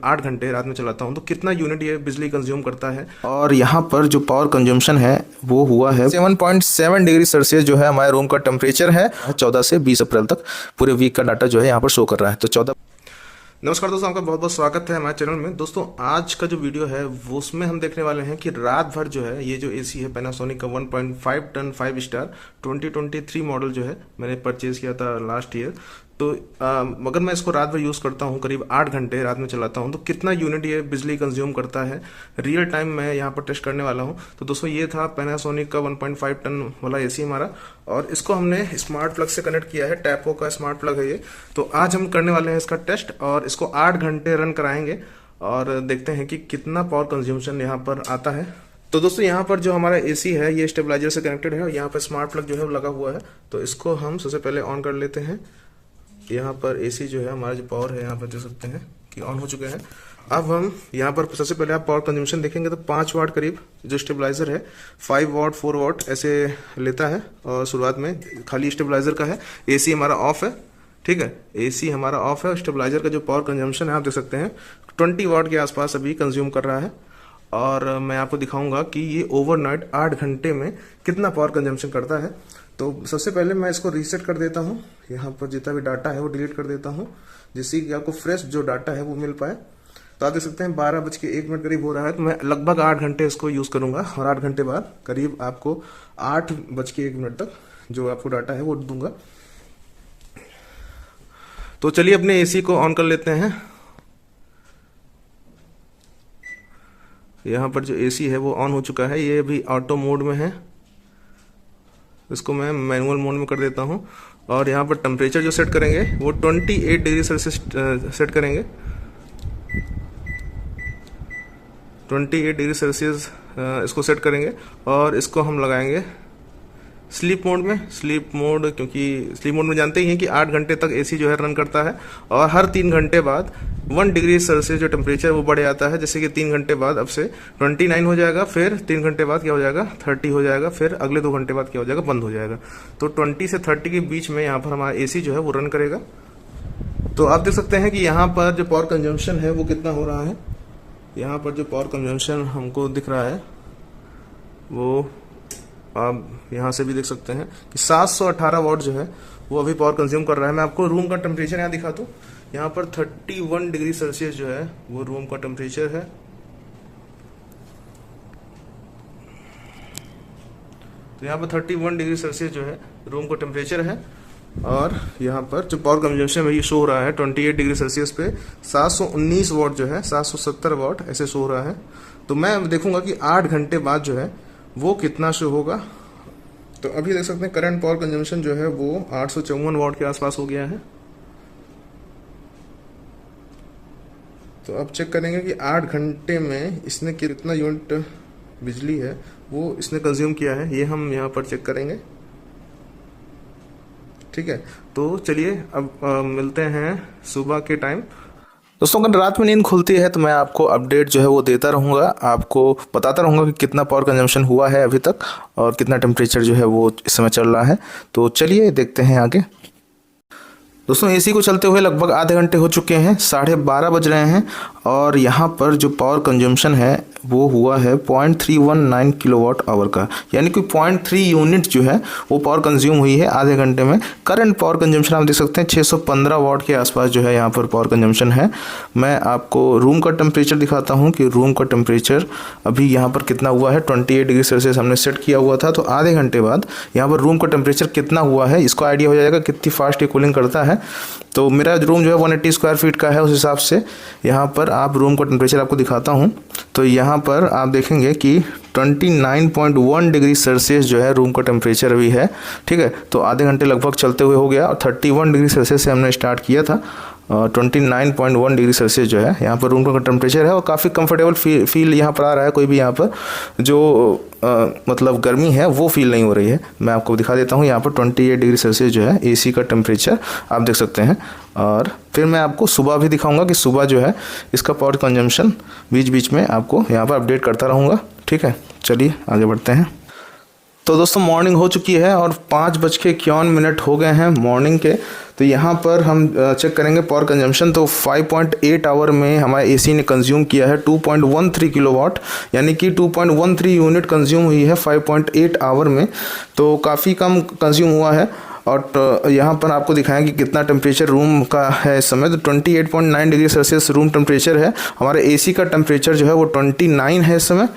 8 घंटे रात में चलाता हूँ तो कितना यूनिट ये बिजली कंज्यूम करता है। और यहाँ पर जो पावर कंज्यूमशन है वो हुआ है 7.7 डिग्री सेल्सियस जो है हमारे रूम का टेम्परेचर है। 14 से 20 अप्रैल तक पूरे वीक का डाटा जो है यहाँ पर शो कर रहा है। तो 14। नमस्कार दोस्तों, आपका बहुत बहुत स्वागत है हमारे चैनल में। दोस्तों आज का जो वीडियो है वो उसमें हम देखने वाले हैं कि रात भर जो है ये जो एसी है पैनासोनिक का 1.5 टन 5 स्टार 2023 मॉडल जो है मैंने परचेज किया था लास्ट ईयर। तो अगर मैं इसको रात भर यूज़ करता हूँ, करीब 8 घंटे रात में चलाता हूँ तो कितना यूनिट ये बिजली कंज्यूम करता है रियल टाइम मैं यहाँ पर टेस्ट करने वाला हूँ। तो दोस्तों ये था पैनासोनिक का 1.5 टन वाला एसी हमारा, और इसको हमने स्मार्ट प्लग से कनेक्ट किया है। टैपो का स्मार्ट प्लग है ये। तो आज हम करने वाले हैं इसका टेस्ट और इसको 8 घंटे रन कराएंगे और देखते हैं कि कितना पावर कंज्यूमशन यहाँ पर आता है। तो दोस्तों यहाँ पर जो हमारा एसी है ये स्टेबलाइजर से कनेक्टेड है और यहाँ पर स्मार्ट प्लग जो है वो लगा हुआ है। तो इसको हम सबसे पहले ऑन कर लेते हैं। यहाँ पर एसी जो है हमारा जो पावर है यहाँ पर देख सकते हैं कि ऑन हो चुके हैं। अब हम यहाँ पर सबसे पहले आप पावर कंजम्पशन देखेंगे तो 5 वाट करीब जो स्टेबलाइजर है 5 वाट 4 वाट ऐसे लेता है। और शुरुआत में खाली स्टेबलाइजर का है। एसी हमारा ऑफ है, ठीक है, एसी हमारा ऑफ है। स्टेबलाइजर का जो पावर कंजम्पशन है आप देख सकते हैं 20 वाट के आसपास अभी कंज्यूम कर रहा है। और मैं आपको दिखाऊंगा कि ये ओवरनाइट 8 घंटे में कितना पावर कंजम्पशन करता है। तो सबसे पहले मैं इसको रीसेट कर देता हूँ। यहाँ पर जितना भी डाटा है वो डिलीट कर देता हूँ जिससे कि आपको फ्रेश जो डाटा है वो मिल पाए। तो आप देख सकते हैं 12:01 करीब हो रहा है। तो मैं लगभग 8 घंटे इसको यूज़ करूँगा और 8 घंटे बाद करीब आपको 8:01 तक जो आपको डाटा है वो दूंगा। तो चलिए अपने एसी को ऑन कर लेते हैं। यहाँ पर जो एसी है वो ऑन हो चुका है। ये अभी ऑटो मोड में है। इसको मैं मैनुअल मोड में कर देता हूँ और यहाँ पर टेम्परेचर जो सेट करेंगे वो 28 डिग्री सेल्सियस सेट करेंगे। 28 डिग्री सेल्सियस इसको सेट करेंगे और इसको हम लगाएंगे स्लीप मोड में। स्लीप मोड, क्योंकि स्लीप मोड में जानते ही हैं कि 8 घंटे तक एसी जो है रन करता है और हर 3 घंटे बाद 1 डिग्री सेल्सियस जो टेम्परेचर वो बढ़ जाता है। जैसे कि 3 घंटे बाद अब से 29 हो जाएगा, फिर 3 घंटे बाद क्या हो जाएगा 30 हो जाएगा, फिर अगले 2 घंटे बाद क्या हो जाएगा बंद हो जाएगा। तो 20 से 30 के बीच में यहाँ पर हमारा एसी जो है वो रन करेगा। तो आप देख सकते हैं कि यहाँ पर जो पावर कंजम्पशन है वो कितना हो रहा है। यहाँ पर जो पावर कंजम्पशन हमको दिख रहा है वो आप यहाँ से भी देख सकते हैं कि 718 वाट जो है वो अभी पावर कंज्यूम कर रहा है। मैं आपको रूम का टेम्परेचर यहाँ दिखा दूँ। यहाँ पर 31 डिग्री सेल्सियस जो है वो रूम का टेम्परेचर है। तो यहाँ पर 31 डिग्री सेल्सियस जो है रूम का टेम्परेचर है। और यहाँ पर जो पावर कंजम्पशन है ये शो हो रहा है 28 डिग्री सेल्सियस पे 719 वाट जो है 770 वाट ऐसे शो हो रहा है। तो मैं देखूंगा कि 8 घंटे बाद जो है वो कितना शो होगा। तो अभी देख सकते हैं करंट पावर कंजम्पशन जो है वो 854 वाट के आसपास हो गया है। तो अब चेक करेंगे कि 8 घंटे में इसने कितना यूनिट बिजली है वो इसने कंज्यूम किया है। ये हम यहाँ पर चेक करेंगे, ठीक है। तो चलिए अब मिलते हैं सुबह के टाइम। दोस्तों अगर रात में नींद खुलती है तो मैं आपको अपडेट जो है वो देता रहूँगा, आपको बताता रहूँगा कि कितना पावर कंजम्पशन हुआ है अभी तक और कितना टेम्परेचर जो है वो इस समय चल रहा है। तो चलिए देखते हैं आगे। दोस्तों एसी को चलते हुए लगभग आधे घंटे हो चुके हैं, 12:30 बज रहे हैं और यहाँ पर जो पावर कंजम्पशन है वो हुआ है 0.319 किलोवाट आवर का, यानी कि 0.3 यूनिट जो है वो पावर कंज्यूम हुई है आधे घंटे में। करंट पावर कंजम्पशन आप देख सकते हैं 615 वाट के आसपास जो है यहाँ पर पावर कंजम्पशन है। मैं आपको रूम का टेम्परेचर दिखाता हूँ कि रूम का टेम्परेचर अभी यहाँ पर कितना हुआ है। 28 डिग्री सेल्सियस हमने सेट किया हुआ था। तो आधे घंटे बाद यहाँ पर रूम का टेम्परेचर कितना हुआ है इसको आइडिया हो जाएगा कितनी फास्ट ये कूलिंग करता है। तो मेरा रूम जो है 180 स्क्वायर फीट का है, उस हिसाब से यहाँ पर आप रूम का टेम्परेचर आपको दिखाता हूँ। तो यहाँ पर आप देखेंगे कि 29.1 डिग्री सेल्सियस जो है रूम का टेम्परेचर अभी है, ठीक है। तो आधे घंटे लगभग चलते हुए हो गया और 31 डिग्री सेल्सियस से हमने स्टार्ट किया था। 29.1 डिग्री सेल्सियस जो है यहाँ पर रूम का टेम्परेचर है और काफ़ी कंफर्टेबल फील यहाँ पर आ रहा है। कोई भी यहाँ पर जो मतलब गर्मी है वो फील नहीं हो रही है। मैं आपको दिखा देता हूँ यहाँ पर 28 डिग्री सेल्सियस जो है एसी का टेम्परेचर आप देख सकते हैं। और फिर मैं आपको सुबह भी दिखाऊंगा कि सुबह जो है इसका पावर कंजम्पशन बीच बीच में आपको यहाँ पर अपडेट करता रहूँगा, ठीक है। चलिए आगे बढ़ते हैं। तो दोस्तों मॉर्निंग हो चुकी है और 5:51 हो गए हैं मॉर्निंग के। तो यहाँ पर हम चेक करेंगे पावर कंजम्पशन। तो 5.8 आवर में हमारे एसी ने कंज्यूम किया है 2.13 किलोवाट, यानी कि 2.13 यूनिट कंज्यूम हुई है 5.8 आवर में। तो काफ़ी कम कंज्यूम हुआ है। और यहाँ पर आपको दिखाएं कि कितना टेम्परेचर रूम का है इस समय। तो 28.9 डिग्री सेल्सियस रूम टेम्परेचर है। हमारे एसी का टेम्परेचर जो है वो 29 है इस समय।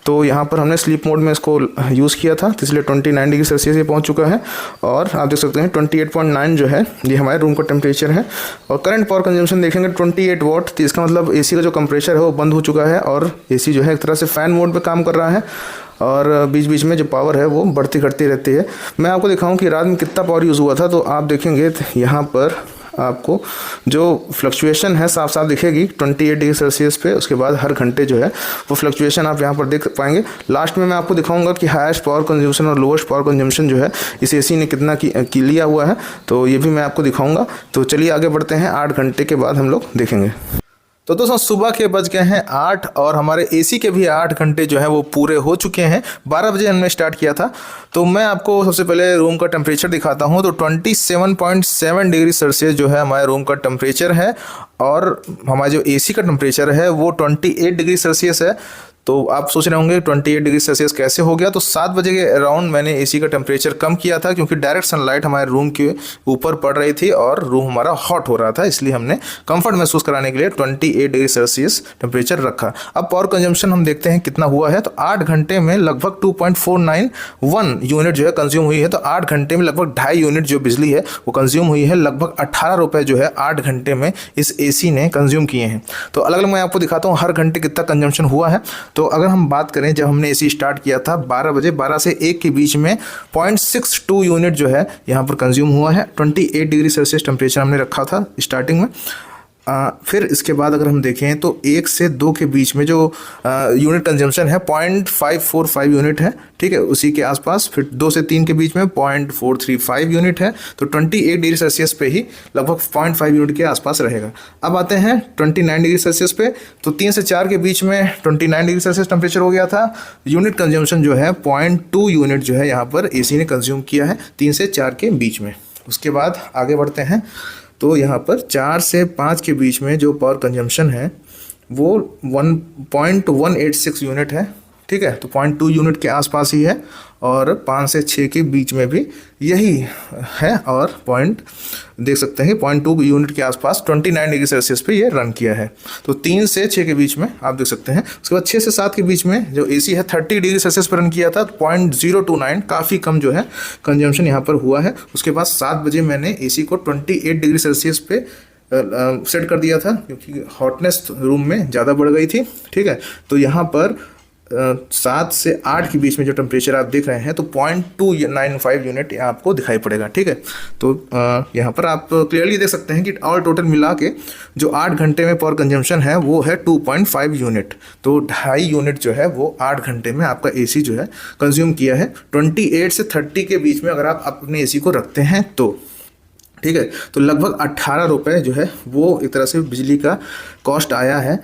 तो यहाँ पर हमने स्लीप मोड में इसको यूज़ किया था, तो इसलिए 29 डिग्री सेल्सियस ये पहुँच चुका है। और आप देख सकते हैं 28.9 जो है ये हमारे रूम का टेम्परेचर है। और करंट पावर कंजम्पशन देखेंगे 28 वाट। तो इसका मतलब एसी का जो कंप्रेसर है वो बंद हो चुका है और एसी जो है एक तरह से फ़ैन मोड पे काम कर रहा है। और बीच बीच में जो पावर है वो बढ़ती घटती रहती है। मैं आपको दिखाऊं कि रात में कितना पावर यूज़ हुआ था। तो आप देखेंगे तो यहाँ पर आपको जो फ्लक्चुएशन है साफ साफ दिखेगी 28 डिग्री सेल्सियस पे। उसके बाद हर घंटे जो है वो फ्लक्चुएशन आप यहाँ पर देख पाएंगे। लास्ट में मैं आपको दिखाऊंगा कि हाईएस्ट पावर कंजम्पशन और लोएस्ट पावर कंजम्पशन जो है इस एसी ने कितना की लिया हुआ है, तो ये भी मैं आपको दिखाऊंगा। तो चलिए आगे बढ़ते हैं, 8 घंटे के बाद हम लोग देखेंगे। तो दोस्तों सुबह के बज गए हैं 8 और हमारे एसी के भी 8 घंटे जो है वो पूरे हो चुके हैं। 12 बजे हमने स्टार्ट किया था। तो मैं आपको सबसे पहले रूम का टेम्परेचर दिखाता हूं। तो 27.7 डिग्री सेल्सियस जो है हमारे रूम का टेम्परेचर है। और हमारा जो एसी का टेम्परेचर है वो 28 डिग्री सेल्सियस है। तो आप सोच रहे होंगे 28 डिग्री सेल्सियस कैसे हो गया। तो 7 बजे के अराउंड मैंने एसी का टेम्परेचर कम किया था, क्योंकि डायरेक्ट सनलाइट हमारे रूम के ऊपर पड़ रही थी और रूम हमारा हॉट हो रहा था, इसलिए हमने कंफर्ट महसूस कराने के लिए 28 डिग्री सेल्सियस टेम्परेचर रखा। अब पावर कंजम्पशन हम देखते हैं कितना हुआ है। तो 8 घंटे में लगभग 2.491 यूनिट जो है कंज्यूम हुई है। तो 8 घंटे में लगभग 2.5 यूनिट जो बिजली है वो कंज्यूम हुई है। लगभग 18 रुपये जो है 8 घंटे में इस एसी ने कंज्यूम किए हैं। तो अलग अलग मैं आपको दिखाता हूँ हर घंटे कितना कंजम्पशन हुआ है। तो अगर हम बात करें जब हमने एसी स्टार्ट किया था 12 बजे, 12 से 1 के बीच में 0.62 यूनिट जो है यहाँ पर कंज्यूम हुआ है। 28 डिग्री सेल्सियस टेम्परेचर हमने रखा था स्टार्टिंग में। फिर इसके बाद अगर हम देखें तो 1 से 2 के बीच में जो यूनिट कंजम्पशन है 0.545 यूनिट है, ठीक है, उसी के आसपास। फिर 2 से 3 के बीच में 0.435 यूनिट है। तो 28 डिग्री सेल्सियस पे ही लगभग 0.5 यूनिट के आसपास रहेगा। अब आते हैं 29 डिग्री सेल्सियस पे। तो 3 से 4 के बीच में 29 डिग्री सेल्सियस टेम्परेचर हो गया था। यूनिट कंजम्पशन जो है 0.2 यूनिट जो है यहाँ पर एसी ने कंज्यूम किया है 3 से 4 के बीच में। उसके बाद आगे बढ़ते हैं। तो यहाँ पर 4 से 5 के बीच में जो पावर कंजम्पशन है वो 1.186 यूनिट है, ठीक है। तो 0.2 यूनिट के आसपास ही है। और 5 से 6 के बीच में भी यही है। और पॉइंट देख सकते हैं 0.2 यूनिट के आसपास 29 डिग्री सेल्सियस पे ये रन किया है। तो 3 से 6 के बीच में आप देख सकते हैं। उसके बाद 6 से 7 के बीच में जो एसी है 30 डिग्री सेल्सियस पर रन किया था। 0.029 काफ़ी कम जो है कंजम्पशन यहाँ पर हुआ है। उसके बाद 7 बजे मैंने एसी को 28 डिग्री सेल्सियस पे सेट कर दिया था, क्योंकि हॉटनेस रूम में ज़्यादा बढ़ गई थी, ठीक है। तो यहाँ पर 7 से 8 के बीच में जो टेम्परेचर आप देख रहे हैं तो 0.295 यूनिट आपको दिखाई पड़ेगा, ठीक है। तो यहाँ पर आप क्लियरली देख सकते हैं कि ऑल टोटल मिला के जो 8 घंटे में पावर कंजम्पशन है वो है 2.5 यूनिट। तो 2.5 यूनिट जो है वो 8 घंटे में आपका एसी जो है कंज्यूम किया है। 28 से 30 के बीच में अगर आप अपने एसी को रखते हैं तो, ठीक है। तो लगभग 18 रुपये जो है वो एक तरह से बिजली का कॉस्ट आया है।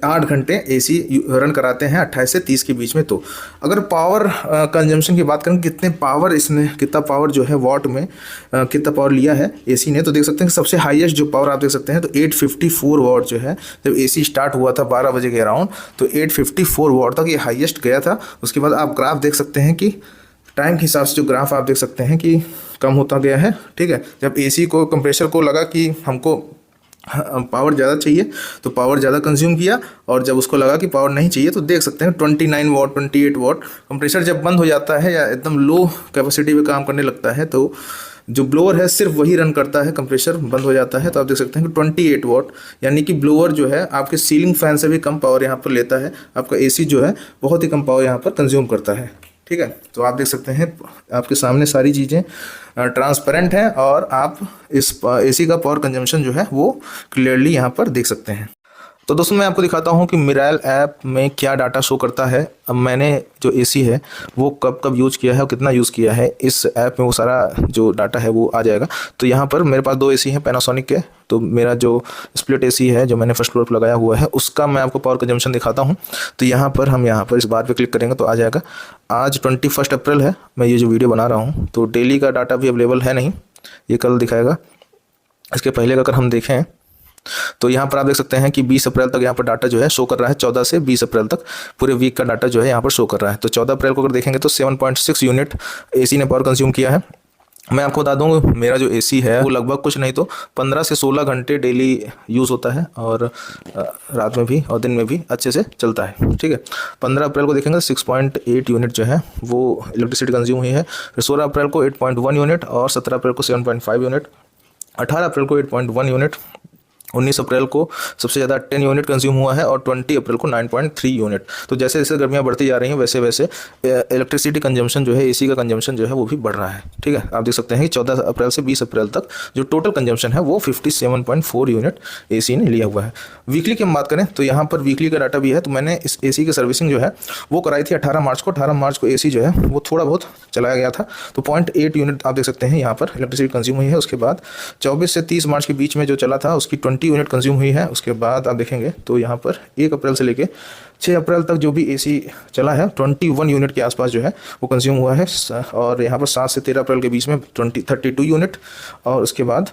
8 घंटे एसी रन कराते हैं 28 से 30 के बीच में। तो अगर पावर कंजम्पशन की बात करें कितने पावर इसने, कितना पावर जो है वॉट में कितना पावर लिया है एसी ने, तो देख सकते हैं कि सबसे हाईएस्ट जो पावर आप देख सकते हैं तो 854 वॉट जो है जब एसी स्टार्ट हुआ था 12 बजे के अराउंड, तो 854 वॉट तक ये हाईएस्ट गया था। उसके बाद आप ग्राफ देख सकते हैं कि टाइम के हिसाब से जो ग्राफ आप देख सकते हैं कि कम होता गया है, ठीक है। जब एसी को कंप्रेसर को लगा कि हमको पावर ज़्यादा चाहिए तो पावर ज़्यादा कंज्यूम किया, और जब उसको लगा कि पावर नहीं चाहिए तो देख सकते हैं 29 वॉट 28 वॉट। कंप्रेसर जब बंद हो जाता है या एकदम लो कैपेसिटी पे काम करने लगता है तो जो ब्लोअर है सिर्फ वही रन करता है, कंप्रेसर बंद हो जाता है। तो आप देख सकते हैं कि 28 वॉट, यानी कि ब्लोअर जो है आपके सीलिंग फैन से भी कम पावर यहाँ पर लेता है। आपका एसी जो है बहुत ही कम पावर यहाँ पर कंज्यूम करता है, ठीक है। तो आप देख सकते हैं आपके सामने सारी चीज़ें ट्रांसपेरेंट हैं और आप इस एसी का पावर कंजम्पशन जो है वो क्लियरली यहाँ पर देख सकते हैं। तो दोस्तों मैं आपको दिखाता हूँ कि मिराइल ऐप में क्या डाटा शो करता है। अब मैंने जो एसी है वो कब कब यूज़ किया है और कितना यूज़ किया है, इस ऐप में वो सारा जो डाटा है वो आ जाएगा। तो यहाँ पर मेरे पास 2 एसी हैं पैनासोनिक के। तो मेरा जो स्प्लिट एसी है जो मैंने फर्स्ट फ्लोर पर लगाया हुआ है उसका मैं आपको पावर कंजम्पशन दिखाता हूँ। तो यहाँ पर हम यहाँ पर इस बार पे क्लिक करेंगे तो आ जाएगा। आज 21 अप्रैल है, मैं ये जो वीडियो बना रहा हूँ, तो डेली का डाटा भी अवेलेबल है नहीं, ये कल दिखाएगा। इसके पहले का अगर हम देखें तो यहाँ पर आप देख सकते हैं कि 20 अप्रैल तक यहाँ पर डाटा जो है शो कर रहा है। 14 से 20 अप्रैल तक पूरे वीक का डाटा जो है यहाँ पर शो कर रहा है। तो 14 अप्रैल को अगर देखेंगे तो 7.6 यूनिट एसी ने पावर कंज्यूम किया है। मैं आपको बता दूँ मेरा जो एसी है वो लगभग कुछ नहीं तो 15 से 16 घंटे डेली यूज़ होता है, और रात में भी और दिन में भी अच्छे से चलता है। ठीक है, 15 अप्रैल को देखेंगे 6.8 यूनिट जो है वो इलेक्ट्रिसिटी कंज्यूम हुई है। फिर 16 अप्रैल को 8.1 यूनिट और 17 अप्रैल को 7.5 यूनिट, 18 अप्रैल को 8.1 यूनिट, 19 अप्रैल को सबसे ज़्यादा 10 यूनिट कंज्यूम हुआ है और 20 अप्रैल को 9.3 यूनिट। तो जैसे जैसे गर्मियाँ बढ़ती जा रही हैं वैसे वैसे इलेक्ट्रिसिटी कंजम्पशन जो है, एसी का कंजम्पशन जो है वो भी बढ़ रहा है। ठीक है, आप देख सकते हैं कि 14 अप्रैल से 20 अप्रैल तक जो टोटल कंजम्पशन है वो 57.4 यूनिट एसी ने लिया हुआ है। वीकली की हम बात करें तो यहाँ पर वीकली का डाटा भी है। तो मैंने इस एसी की सर्विसिंग जो है वो कराई थी 18 मार्च को। 18 मार्च को एसी जो है वो थोड़ा बहुत चलाया गया था, तो 0.8 यूनिट आप देख सकते हैं यहाँ पर इलेक्ट्रिसिटी कंज्यूम हुई है। उसके बाद 24 से 30 मार्च के बीच में जो चला था उसकी 20 यूनिट कंज्यूम हुई है। उसके बाद आप देखेंगे तो यहाँ पर 1 अप्रैल से लेके 6 अप्रैल तक जो भी एसी चला है 21 यूनिट के आसपास जो है वो कंज्यूम हुआ है। और यहाँ पर 7 से 13 अप्रैल के बीच में 32 यूनिट, और उसके बाद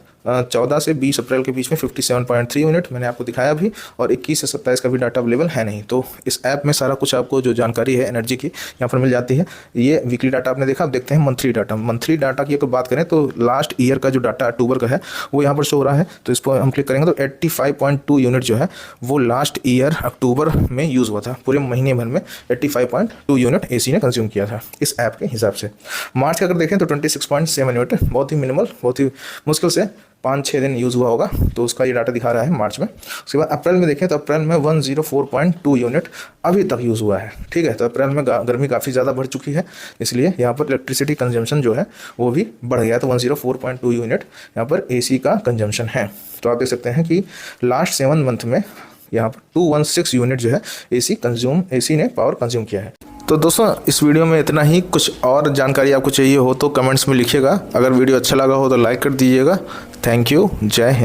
14 से 20 अप्रैल के बीच में 57.3 यूनिट मैंने आपको दिखाया भी, और 21 से 27 का भी डाटा अवेलेबल है नहीं। तो इस ऐप में सारा कुछ आपको जो जानकारी है एनर्जी की यहाँ पर मिल जाती है। ये वीकली डाटा आपने देखा। अब देखते हैं मंथली डाटा। मंथली डाटा की अगर बात करें तो लास्ट ईयर का जो डाटा अक्टूबर का है वो यहाँ पर शो हो रहा है। तो इस पर हम क्लिक करेंगे तो 85.2 यूनिट जो है वो लास्ट ईयर अक्टूबर में यूज़ हुआ था। पूरे महीने भर में 85.2 यूनिट एसी ने कंज्यूम किया था इस ऐप के हिसाब से। मार्च का अगर देखें तो 26.7 यूनिट, बहुत ही मिनिमल, बहुत ही मुश्किल से 5-6 दिन यूज़ हुआ होगा, तो उसका ये डाटा दिखा रहा है मार्च में। उसके बाद अप्रैल में देखें तो अप्रैल में 104.2 यूनिट अभी तक यूज़ हुआ है। ठीक है, तो अप्रैल में गर्मी काफ़ी ज़्यादा बढ़ चुकी है, इसलिए यहाँ पर इलेक्ट्रिसिटी कंजम्पशन जो है वो भी बढ़ गया। तो 104.2 यूनिट यहाँ पर एसी का कंजम्पशन है। तो आप देख सकते हैं कि लास्ट 7 मंथ में यहाँ पर 216 यूनिट जो है एसी ने पावर कंज्यूम किया है। तो दोस्तों इस वीडियो में इतना ही। कुछ और जानकारी आपको चाहिए हो तो कमेंट्स में लिखिएगा। अगर वीडियो अच्छा लगा हो तो लाइक कर दीजिएगा। थैंक यू, जय हिंद।